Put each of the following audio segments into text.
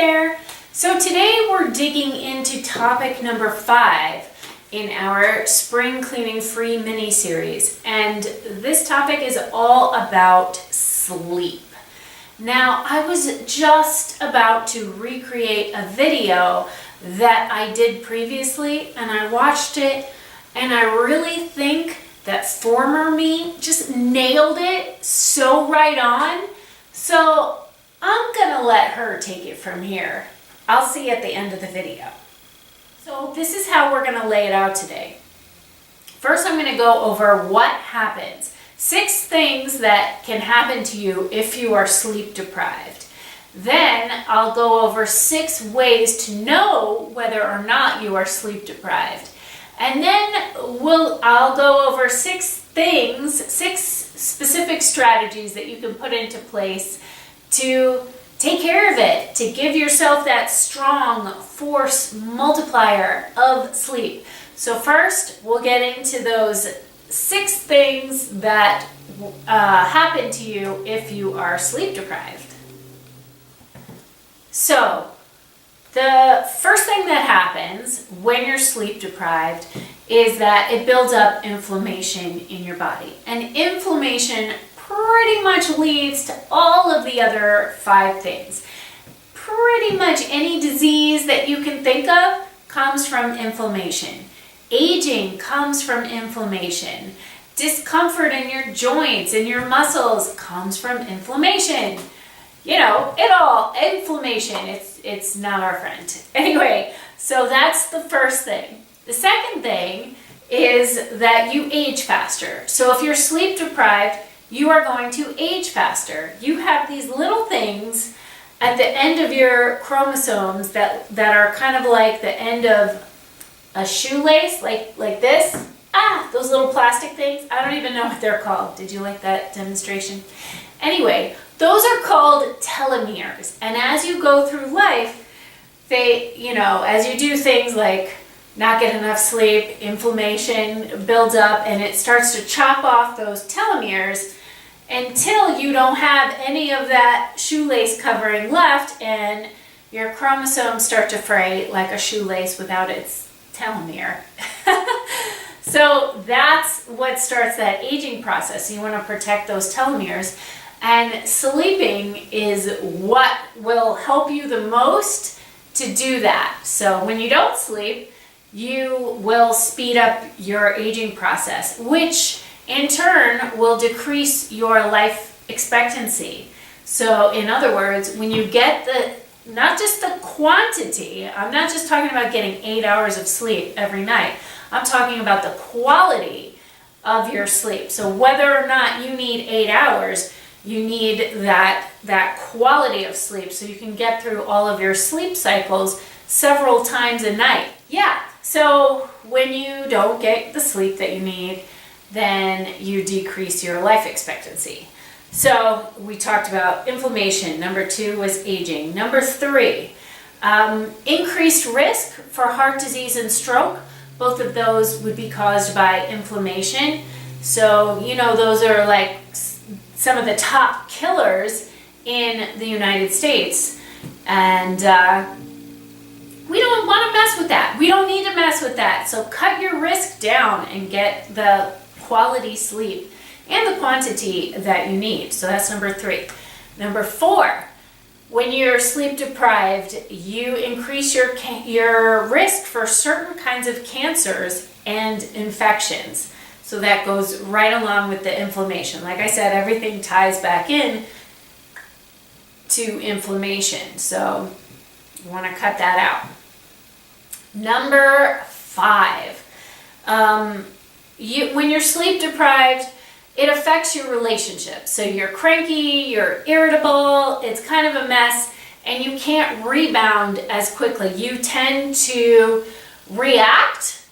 there. So today we're digging into topic number 5 in our spring cleaning free mini series, and this topic is all about sleep. Now, I was just about to recreate a video that I did previously, and I watched it, and I really think that former me just nailed it so right on. So I'm gonna let her take it from here. I'll see you at the end of the video. So this is how we're gonna lay it out today. First, I'm gonna go over what happens. 6 things that can happen to you if you are sleep deprived. Then I'll go over 6 ways to know whether or not you are sleep deprived. And then I'll go over 6 specific strategies that you can put into place to take care of it, to give yourself that strong force multiplier of sleep. So first, we'll get into those 6 things that happen to you if you are sleep deprived. So, the first thing that happens when you're sleep deprived is that it builds up inflammation in your body. And inflammation pretty much leads to all of the other 5 things. Pretty much any disease that you can think of comes from inflammation. Aging comes from inflammation. Discomfort in your joints and your muscles comes from inflammation. You know, inflammation, it's not our friend. Anyway, so that's the first thing. The second thing is that you age faster. So if you're sleep deprived, you are going to age faster. You have these little things at the end of your chromosomes that are kind of like the end of a shoelace, like this. Those little plastic things. I don't even know what they're called. Did you like that demonstration? Anyway, those are called telomeres. And as you go through life, as you do things like not get enough sleep, inflammation builds up, and it starts to chop off those telomeres until you don't have any of that shoelace covering left, and your chromosomes start to fray like a shoelace without its telomere. So that's what starts that aging process. You want to protect those telomeres, and sleeping is what will help you the most to do that. So when you don't sleep, you will speed up your aging process, which in turn will decrease your life expectancy. So in other words, when you get not just the quantity, I'm not just talking about getting 8 hours of sleep every night, I'm talking about the quality of your sleep. So whether or not you need 8 hours, you need that quality of sleep so you can get through all of your sleep cycles several times a night. Yeah, so when you don't get the sleep that you need, then you decrease your life expectancy. So we talked about inflammation. Number 2 was aging. Number 3, increased risk for heart disease and stroke. Both of those would be caused by inflammation. So, those are like some of the top killers in the United States. And we don't want to mess with that. We don't need to mess with that. So cut your risk down and get the quality sleep and the quantity that you need. So that's number 3. Number 4, when you're sleep deprived, you increase your risk for certain kinds of cancers and infections. So that goes right along with the inflammation. Like I said, everything ties back in to inflammation. So you want to cut that out. Number 5, when you're sleep deprived, it affects your relationships. So you're cranky, you're irritable, it's kind of a mess, and you can't rebound as quickly. You tend to react,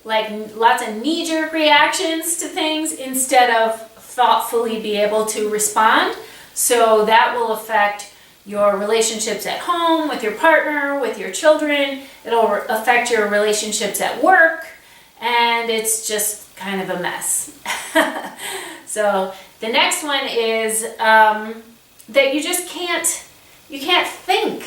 like lots of knee-jerk reactions to things instead of thoughtfully be able to respond. So that will affect your relationships at home, with your partner, with your children. It'll affect your relationships at work, and it's just kind of a mess. So the next one is that you can't think.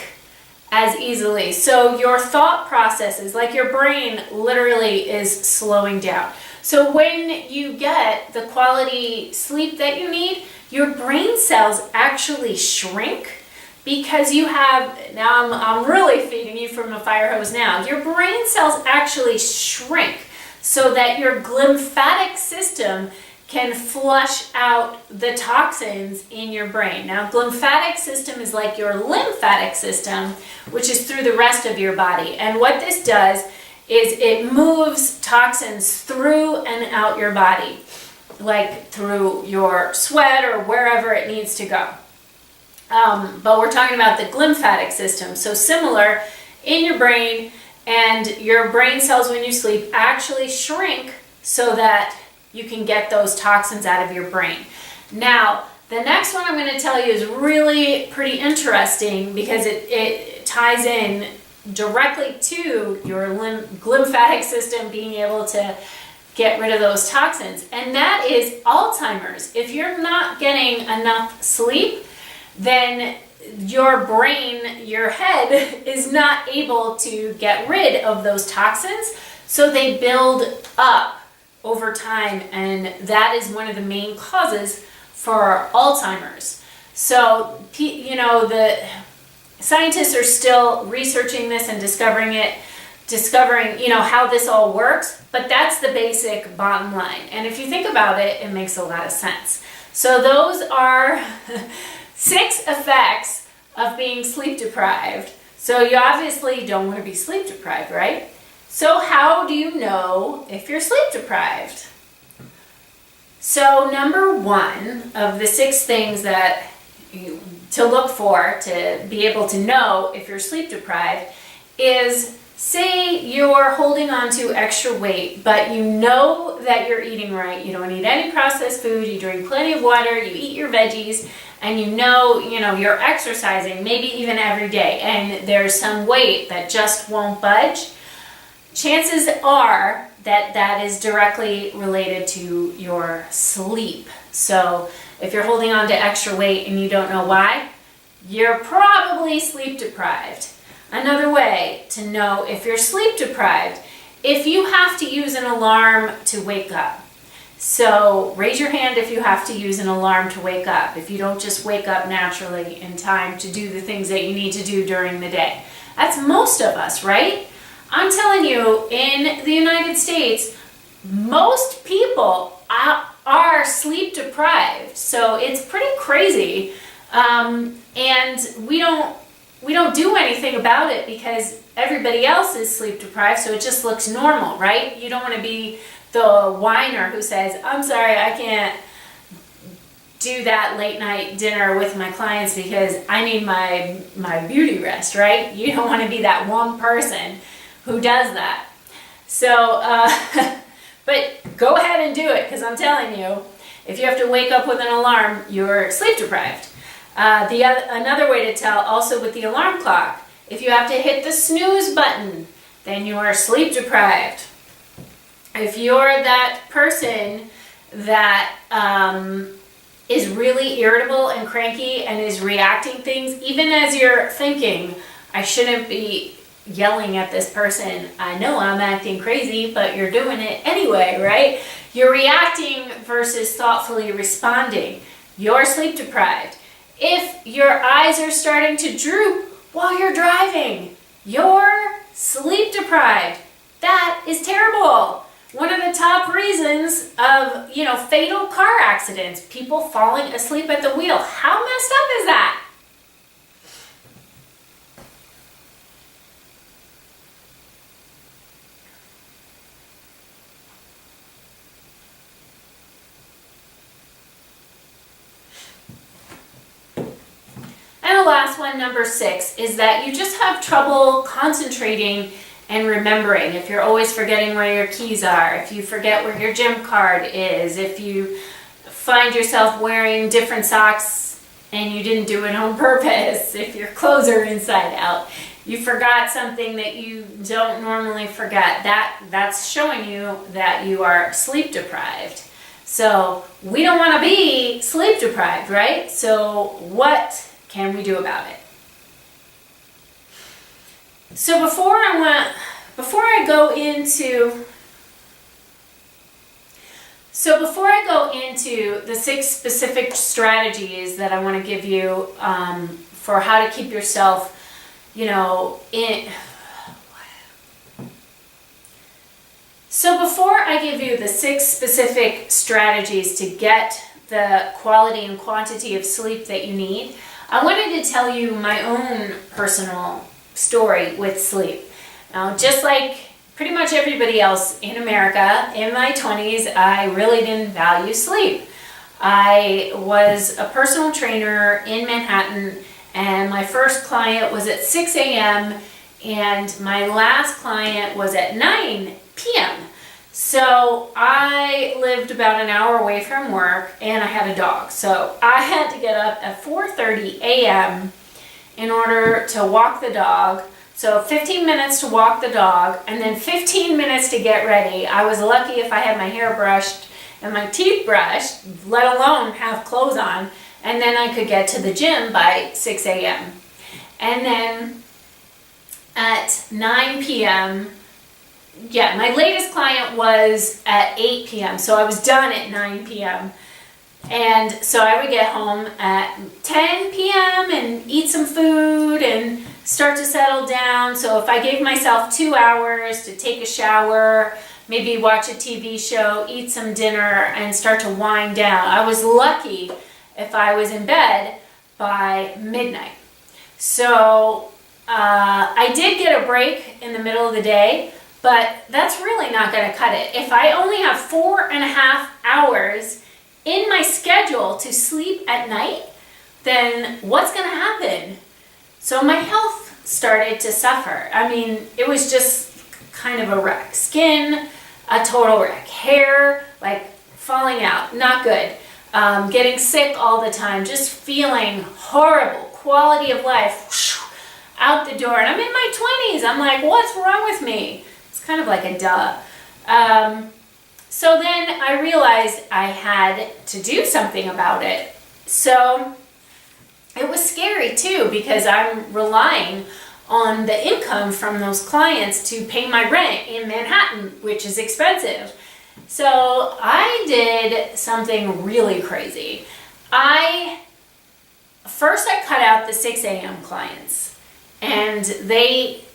as easily. So your thought processes, like your brain literally is slowing down. So when you get the quality sleep that you need, your brain cells actually shrink because you have, now I'm really feeding you from a fire hose now, your brain cells actually shrink so that your glymphatic system can flush out the toxins in your brain. Now, glymphatic system is like your lymphatic system, which is through the rest of your body. And what this does is it moves toxins through and out your body, like through your sweat or wherever it needs to go. But we're talking about the glymphatic system. So similar in your brain, and your brain cells when you sleep actually shrink so that you can get those toxins out of your brain. Now, the next one I'm going to tell you is really pretty interesting because it ties in directly to your glymphatic system being able to get rid of those toxins, and that is Alzheimer's. If you're not getting enough sleep, then your brain, your head, is not able to get rid of those toxins, so they build up over time, and that is one of the main causes for Alzheimer's. So, the scientists are still researching this and discovering how this all works, but that's the basic bottom line. And if you think about it, it makes a lot of sense. So those are 6 effects of being sleep deprived. So you obviously don't want to be sleep deprived, right? So how do you know if you're sleep deprived? So number 1 of the 6 things that to look for to be able to know if you're sleep deprived is, say you're holding on to extra weight, but you know that you're eating right. You don't eat any processed food, you drink plenty of water, you eat your veggies, and you know you're exercising maybe even every day, and there's some weight that just won't budge. Chances are that that is directly related to your sleep. So if you're holding on to extra weight and you don't know why, you're probably sleep deprived. Another way to know if you're sleep deprived, if you have to use an alarm to wake up. So raise your hand if you have to use an alarm to wake up, if you don't just wake up naturally in time to do the things that you need to do during the day. That's most of us, right? I'm telling you, in the United States, most people are sleep deprived. So it's pretty crazy. And we don't do anything about it because everybody else is sleep deprived, so it just looks normal, right? You don't want to be the whiner who says, I'm sorry, I can't do that late night dinner with my clients because I need my beauty rest, right? You don't want to be that one person who does that. So, but go ahead and do it, because I'm telling you, if you have to wake up with an alarm, you're sleep deprived. Another way to tell, also with the alarm clock, if you have to hit the snooze button, then you are sleep deprived. If you're that person that is really irritable and cranky and is reacting things, even as you're thinking, I shouldn't be yelling at this person, I know I'm acting crazy, but you're doing it anyway, right? You're reacting versus thoughtfully responding. You're sleep deprived. If your eyes are starting to droop while you're driving, you're sleep deprived. That is terrible. One of the top reasons of, fatal car accidents, people falling asleep at the wheel. How messed up is that? And the last one, number 6, is that you just have trouble concentrating and remembering. If you're always forgetting where your keys are, if you forget where your gym card is, if you find yourself wearing different socks and you didn't do it on purpose, if your clothes are inside out, you forgot something that you don't normally forget, that's showing you that you are sleep deprived. So we don't want to be sleep deprived, right? So what can we do about it? So before I go into the 6 specific strategies that I want to give you for how to keep yourself, in. So before I give you the 6 specific strategies to get the quality and quantity of sleep that you need, I wanted to tell you my own personal story with sleep. Now, just like pretty much everybody else in America, in my 20s, I really didn't value sleep. I was a personal trainer in Manhattan, and my first client was at 6 a.m., and my last client was at 9 p.m. So I lived about an hour away from work, and I had a dog. So I had to get up at 4:30 a.m. in order to walk the dog. So 15 minutes to walk the dog, and then 15 minutes to get ready. I was lucky if I had my hair brushed and my teeth brushed, let alone have clothes on, and then I could get to the gym by 6 a.m. And then at 9 p.m., my latest client was at 8 p.m., so I was done at 9 p.m. And so I would get home at 10 p.m. and eat some food and start to settle down. So if I gave myself 2 hours to take a shower, maybe watch a TV show, eat some dinner, and start to wind down, I was lucky if I was in bed by midnight. So I did get a break in the middle of the day, but that's really not going to cut it. If I only have 4.5 hours in my schedule to sleep at night, then what's going to happen? So my health started to suffer. I mean, it was just kind of a wreck. Skin, a total wreck. Hair, like falling out, not good. Getting sick all the time, just feeling horrible. Quality of life, whoosh, out the door. And I'm in my 20s. I'm like, what's wrong with me? It's kind of like a duh. So then I realized I had to do something about it. So it was scary too, because I'm relying on the income from those clients to pay my rent in Manhattan, which is expensive. So I did something really crazy. First I cut out the 6 a.m. clients, and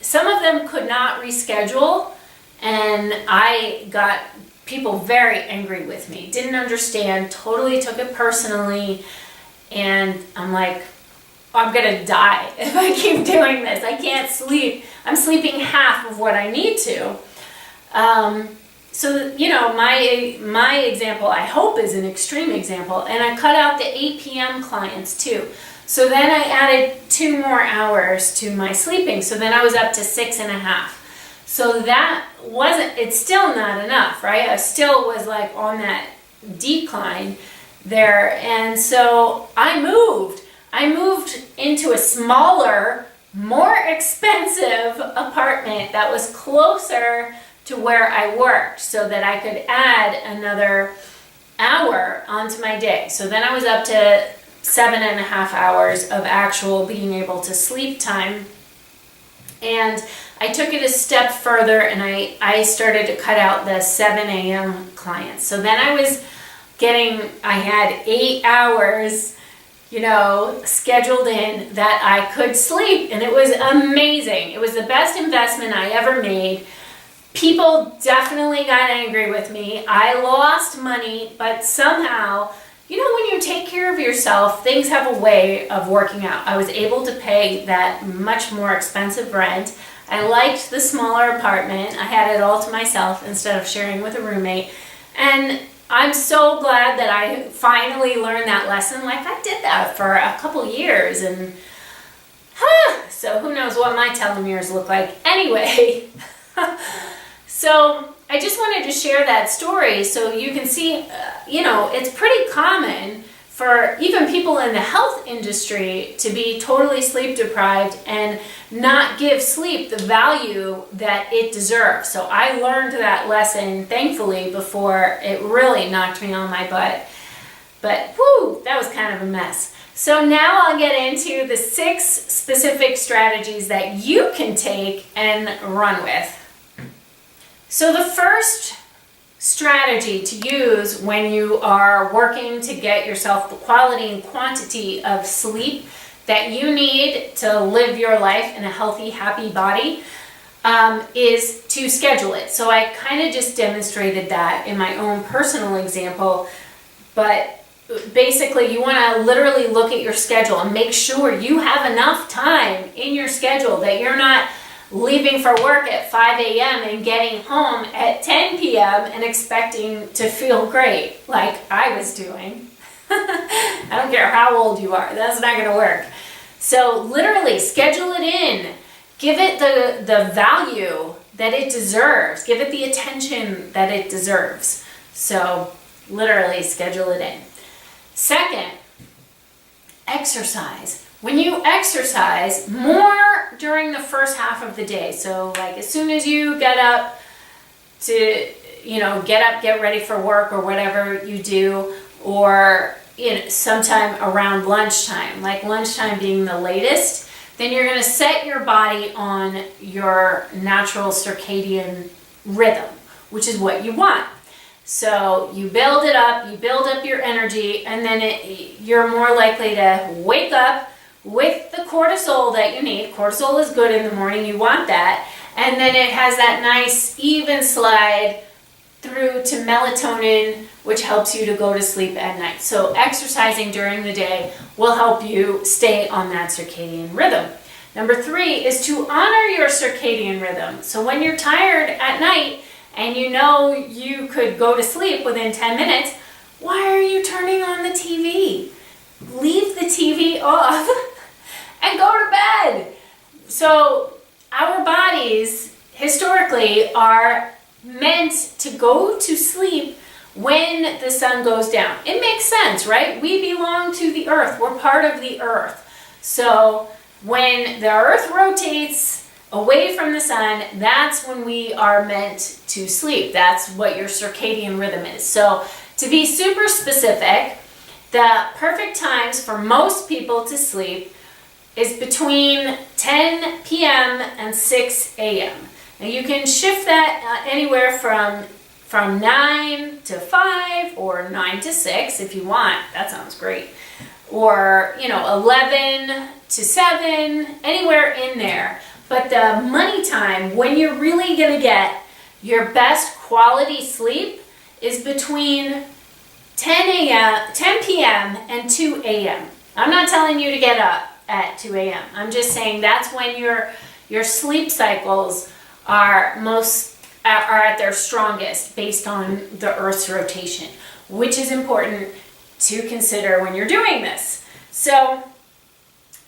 some of them could not reschedule, and I got people very angry with me, didn't understand, totally took it personally, and I'm like, I'm gonna die if I keep doing this. I can't sleep. I'm sleeping half of what I need to. So, my example, I hope, is an extreme example, and I cut out the 8 p.m. clients too. So then I added 2 more hours to my sleeping, so then I was up to 6.5. So it's still not enough, right? I still was like on that decline there, and so I moved into a smaller, more expensive apartment that was closer to where I worked, so that I could add another hour onto my day. So then I was up to 7.5 hours of actual being able to sleep time. And I took it a step further, and I started to cut out the 7 a.m. clients. So then I had 8 hours scheduled in that I could sleep, and it was amazing. It was the best investment I ever made. People definitely got angry with me. I lost money, but somehow, when you take care of yourself, things have a way of working out. I was able to pay that much more expensive rent. I liked the smaller apartment. I had it all to myself instead of sharing with a roommate. And I'm so glad that I finally learned that lesson. Like, I did that for a couple years, and so who knows what my telomeres look like anyway. So I just wanted to share that story so you can see, it's pretty common for even people in the health industry to be totally sleep deprived and not give sleep the value that it deserves. So I learned that lesson, thankfully, before it really knocked me on my butt. But, that was kind of a mess. So now I'll get into the 6 specific strategies that you can take and run with. So the first strategy to use when you are working to get yourself the quality and quantity of sleep that you need to live your life in a healthy, happy body is to schedule it. So I kind of just demonstrated that in my own personal example, but basically you want to literally look at your schedule and make sure you have enough time in your schedule that you're not leaving for work at 5 a.m. and getting home at 10 p.m. and expecting to feel great like I was doing. I don't care how old you are, that's not going to work. So literally schedule it in. Give it the value that it deserves. Give it the attention that it deserves. So literally schedule it in. Second, exercise. When you exercise more during the first half of the day, so like as soon as you get up to, get ready for work or whatever you do, or sometime around lunchtime, like lunchtime being the latest, then you're going to set your body on your natural circadian rhythm, which is what you want. So you build it up, you build up your energy, and then you're more likely to wake up with the cortisol that you need. Cortisol is good in the morning, you want that. And then it has that nice even slide through to melatonin, which helps you to go to sleep at night. So exercising during the day will help you stay on that circadian rhythm. Number 3 is to honor your circadian rhythm. So when you're tired at night and you could go to sleep within 10 minutes, why are you turning on the TV? Leave the TV off and go to bed. So our bodies historically are meant to go to sleep when the sun goes down. It makes sense, right? We belong to the earth. We're part of the earth. So when the earth rotates away from the sun, that's when we are meant to sleep. That's what your circadian rhythm is. So to be super specific, the perfect times for most people to sleep is between 10 p.m. and 6 a.m. Now you can shift that anywhere from 9 to 5 or 9 to 6 if you want. That sounds great. Or, 11 to 7, anywhere in there. But the money time, when you're really going to get your best quality sleep, is between 10 p.m. and 2 a.m. I'm not telling you to get up at 2 a.m. I'm just saying that's when your sleep cycles are at their strongest based on the Earth's rotation, which is important to consider when you're doing this. So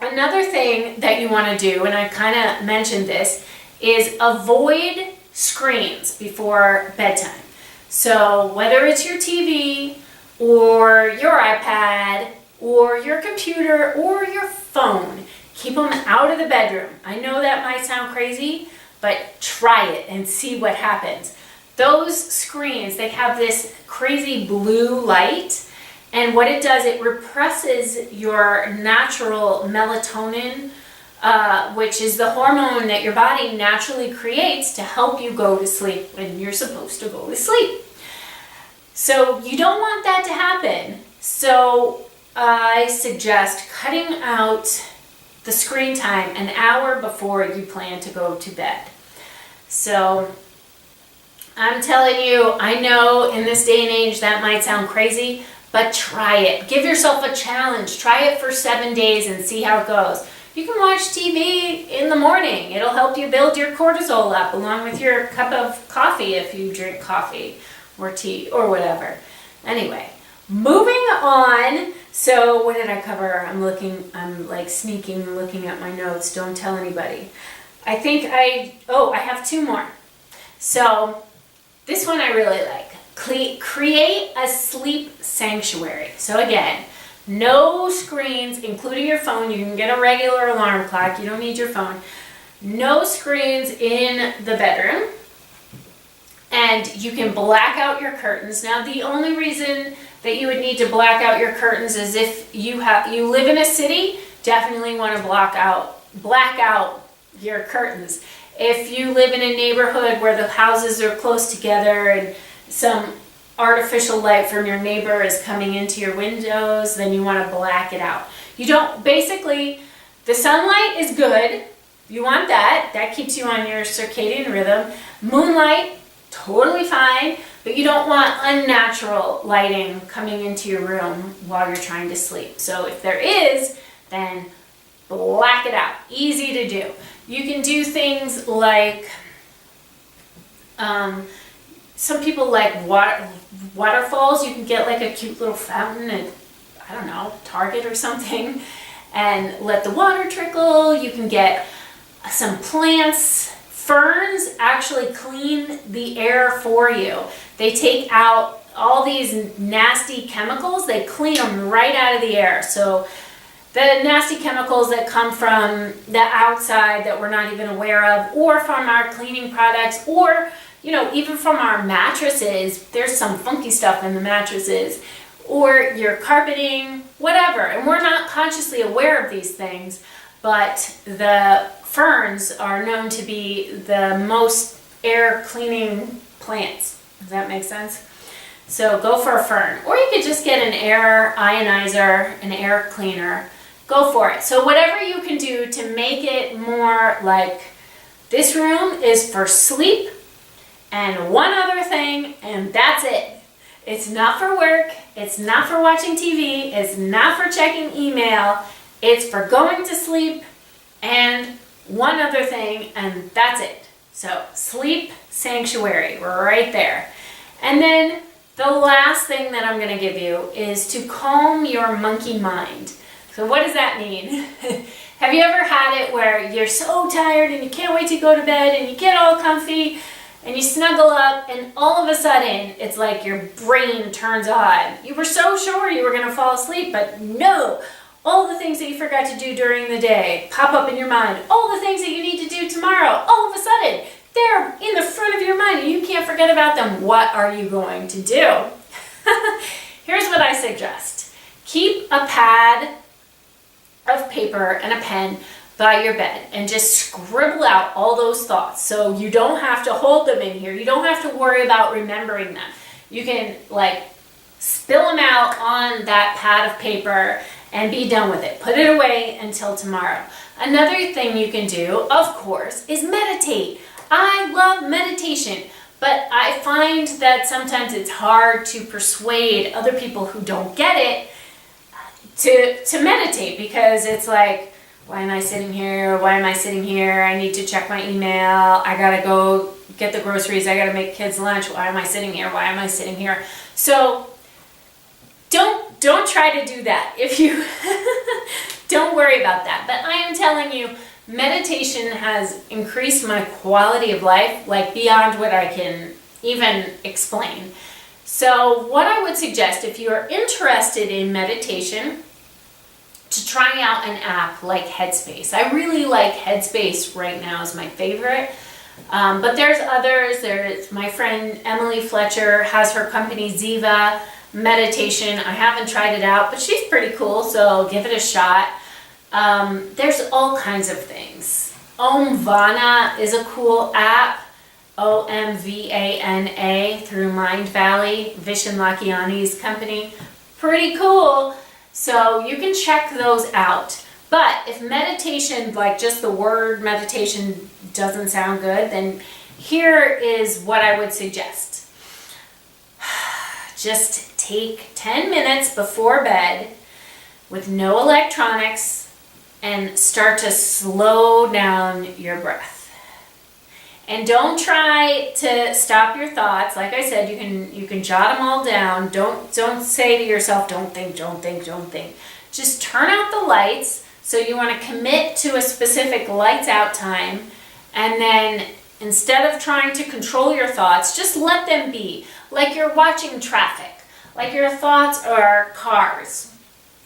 another thing that you want to do, and I kind of mentioned this, is avoid screens before bedtime. So whether it's your TV or your iPad or your computer or your phone, keep them out of the bedroom. I know that might sound crazy, but try it and see what happens. Those screens, they have this crazy blue light, and what it does, it represses your natural melatonin, which is the hormone that your body naturally creates to help you go to sleep when you're supposed to go to sleep. So you don't want that to happen. So I suggest cutting out the screen time an hour before you plan to go to bed. So I'm telling you, I know in this day and age that might sound crazy, but try it. Give yourself a challenge. Try it for 7 days and see how it goes. You can watch TV in the morning. It'll help you build your cortisol up along with your cup of coffee if you drink coffee or tea or whatever. Anyway, moving on. So what did I cover? I'm like sneaking, looking at my notes. Don't tell anybody. I have 2 more. So this one I really like. Create a sleep sanctuary. So again, no screens, including your phone. You can get a regular alarm clock. You don't need your phone. No screens in the bedroom. And you can black out your curtains. Now, the only reason that you would need to black out your curtains is if you live in a city, definitely want to black out your curtains. If you live in a neighborhood where the houses are close together and some artificial light from your neighbor is coming into your windows, then you want to black it out. Basically, the sunlight is good. You want that. That keeps you on your circadian rhythm. Moonlight, totally fine, but you don't want unnatural lighting coming into your room while you're trying to sleep. So if there is, then black it out. Easy to do. You can do things like, some people like waterfalls. You can get like a cute little fountain at, I don't know, Target or something, and let the water trickle. You can get some plants. Ferns actually clean the air for you. They take out all these nasty chemicals. They clean them right out of the air. So the nasty chemicals that come from the outside that we're not even aware of, or from our cleaning products, or even from our mattresses. There's some funky stuff in the mattresses, or your carpeting, whatever. And we're not consciously aware of these things, but the ferns are known to be the most air cleaning plants. Does that make sense? So go for a fern. Or you could just get an air ionizer, an air cleaner. Go for it. So whatever you can do to make it more like, this room is for sleep and one other thing, and that's it. It's not for work. It's not for watching TV. It's not for checking email. It's for going to sleep and one other thing, and that's it. So sleep sanctuary, we're right there. And then the last thing that I'm going to give you is to calm your monkey mind. So what does that mean? Have you ever had it where you're so tired and you can't wait to go to bed and you get all comfy and you snuggle up and all of a sudden it's like your brain turns on. You were so sure you were going to fall asleep, but no! All the things that you forgot to do during the day pop up in your mind. All the things that you need to do tomorrow, all of a sudden, they're in the front of your mind and you can't forget about them. What are you going to do? Here's what I suggest. Keep a pad of paper and a pen by your bed and just scribble out all those thoughts. So you don't have to hold them in here. You don't have to worry about remembering them. You can spill them out on that pad of paper and be done with it. Put it away until tomorrow. Another thing you can do, of course, is meditate. I love meditation, but I find that sometimes it's hard to persuade other people who don't get it to meditate, because it's like, why am I sitting here? Why am I sitting here? I need to check my email. I gotta go get the groceries. I gotta make kids lunch. Why am I sitting here? Why am I sitting here? So don't try to do that. If you don't worry about that. But I am telling you, meditation has increased my quality of life, beyond what I can even explain. So what I would suggest, if you are interested in meditation, to try out an app like Headspace. I really like Headspace right now as my favorite. But there's others. There's my friend Emily Fletcher has her company Ziva Meditation. I haven't tried it out, but she's pretty cool, so give it a shot. There's all kinds of things. Omvana is a cool app. OMVANA through Mind Valley, Vishen Lakhiani's company. Pretty cool. So you can check those out. But if meditation, just the word meditation, doesn't sound good, then here is what I would suggest. Just take 10 minutes before bed with no electronics and start to slow down your breath. And don't try to stop your thoughts. Like I said, you can jot them all down. Don't say to yourself, don't think. Just turn out the lights. So you want to commit to a specific lights out time, and then instead of trying to control your thoughts, just let them be. Like you're watching traffic. Like your thoughts are cars.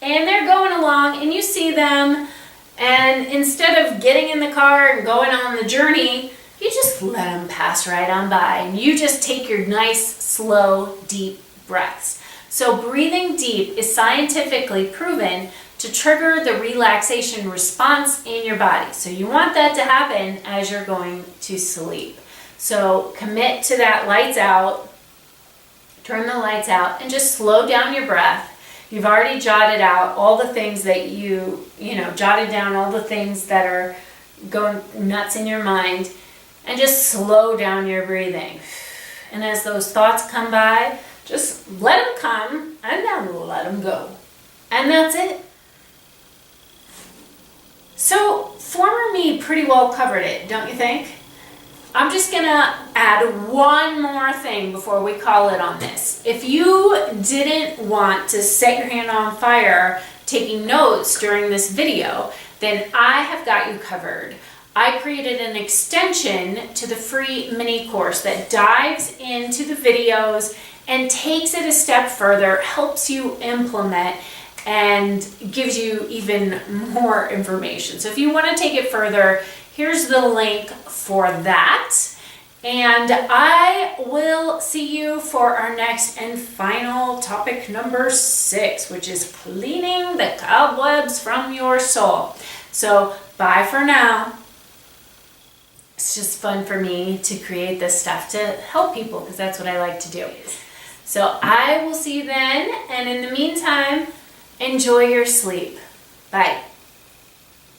And they're going along and you see them, and instead of getting in the car and going on the journey, you just let them pass right on by, and you just take your nice, slow, deep breaths. So breathing deep is scientifically proven to trigger the relaxation response in your body. So you want that to happen as you're going to sleep. So commit to that lights out, turn the lights out, and just slow down your breath. You've already jotted out all the things that jotted down all the things that are going nuts in your mind, and just slow down your breathing. And as those thoughts come by, just let them come and then let them go. And that's it. So former me pretty well covered it, don't you think? I'm just gonna add one more thing before we call it on this. If you didn't want to set your hand on fire taking notes during this video, then I have got you covered. I created an extension to the free mini course that dives into the videos and takes it a step further, helps you implement, and gives you even more information. So if you want to take it further, here's the link for that. And I will see you for our next and final topic number 6, which is cleaning the cobwebs from your soul. So bye for now. It's just fun for me to create this stuff to help people because that's what I like to do. So I will see you then. And in the meantime, enjoy your sleep. Bye.